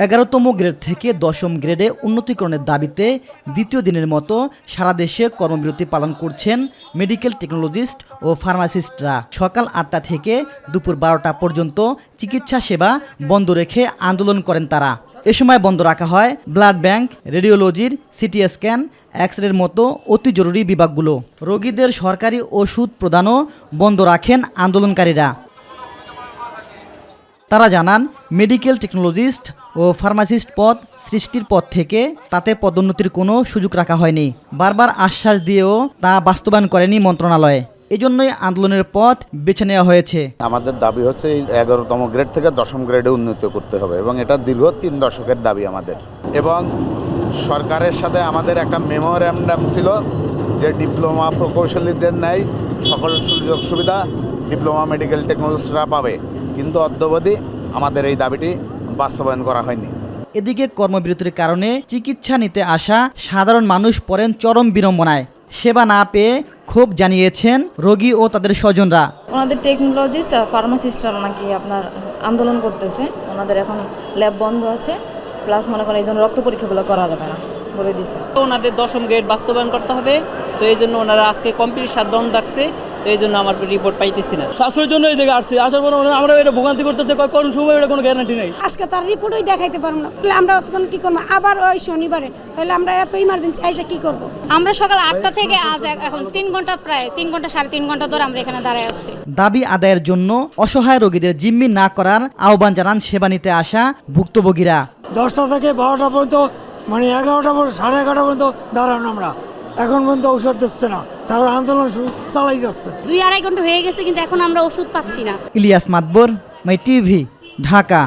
11তম grade থেকে 10ম গ্রেডে উন্নতিকরণের দাবিতে দ্বিতীয় দিনের মতো সারা দেশে কর্মবিরতি পালন করছেন মেডিকেল টেকনোলজিস্ট ও ফার্মাসিস্টরা। সকাল 8টা থেকে দুপুর 12টা পর্যন্ত চিকিৎসা সেবা বন্ধ রেখে আন্দোলন করেন তারা। এ সময় বন্ধ রাখা হয় ব্লাড ব্যাংক, রেডিওলজির, সিটি স্ক্যান, এক্স-রের মতো অতি জরুরি বিভাগগুলো। রোগীদের সরকারি ওষুধ প্রদানও বন্ধ রাখেন আন্দোলনকারীরা। তারা জানান, মেডিকেল টেকনোলজিস্ট ও ফার্মাসিস্ট পদ সৃষ্টির পর থেকে তাতে পদোন্নতির কোনো সুযোগ রাখা হয়নি। বারবার আশ্বাস দিয়েও তা বাস্তবায়ন করেনি মন্ত্রণালয়। এজন্যই আন্দোলনের পথ বেছে নেওয়া হয়েছে। আমাদের দাবি হচ্ছে এই 11তম গ্রেড থেকে 10ম গ্রেডে উন্নীত করতে হবে এবং এটা দীর্ঘ 3 দশকের দাবি আমাদের। এবং সরকারের সাথে আমাদের একটা মেমোরেন্ডাম ছিল যে ডিপ্লোমা প্রকৌশলীদের ন্যায় সকল সুযোগ সুবিধা ডিপ্লোমা মেডিকেল টেকনোলজিস্টরা পাবে, কিন্তু অদ্যাবধি আমাদের এই দাবিটি বাস্তবায়ন করা হয়নি। এদিকে কর্মবিরতির কারণে চিকিৎসা নিতে আসা সাধারণ মানুষ পড়েন চরম বিড়ম্বনায়। সেবা না পেয়ে ক্ষোভ জানিয়েছেন রোগী ও তাদের স্বজনরা। ওনাদের টেকনোলজিস্ট আর ফার্মাসিস্টরা নাকি আপনার আন্দোলন করতেছে, ওনাদের এখন ল্যাব বন্ধ আছে, প্লাস মনে করেন এই জন্য রক্ত পরীক্ষাগুলো করা যাবে না বলে দিছে। ওনাদের 10ম গ্রেড বাস্তবায়ন করতে হবে, তো এই জন্য ওনারা আজকে কমপ্লিট শাটডাউন ডাকছে, তো এই জন্য আমার রিপোর্ট পাইতেছি না। শাশুড়ির জন্য এই জায়গায় আসছি, আসার পর আমরা এটা ভোগান্তি করতেছে, কোন সময় এটা কোনো গ্যারান্টি নেই। আজকে তার রিপোর্টই দেখাইতে পারবো না, তাহলে আমরা তখন কি করবো? আবার ওই শনিবারে তাহলে আমরা এত ইমার্জেন্সি এসে কি করব? আমরা সকাল 8টা থেকে আজ এখন 3 ঘন্টা, প্রায় 3 ঘন্টা 3.5 ঘন্টা ধরে আমরা এখানে দাঁড়ায় আছি। দাবি আদায়ের জন্য অসহায় রোগীদের জিম্মি না করার আহ্বান জানান সেবা নিতে আসা ভুক্তভোগীরা। 10টা থেকে 12টা পর্যন্ত, মানে 11টা পর্যন্ত, 11:30 পর্যন্ত দাঁড়ানো আমরা, এখন পর্যন্ত ঔষধ দিচ্ছে না, তারা আন্দোলন চালাই যাচ্ছে। 2-2.5 ঘন্টা হয়ে গেছে, কিন্তু এখন আমরা ওষুধ পাচ্ছি না। ইলিয়াস মাতবর, মাই টিভি, ঢাকা।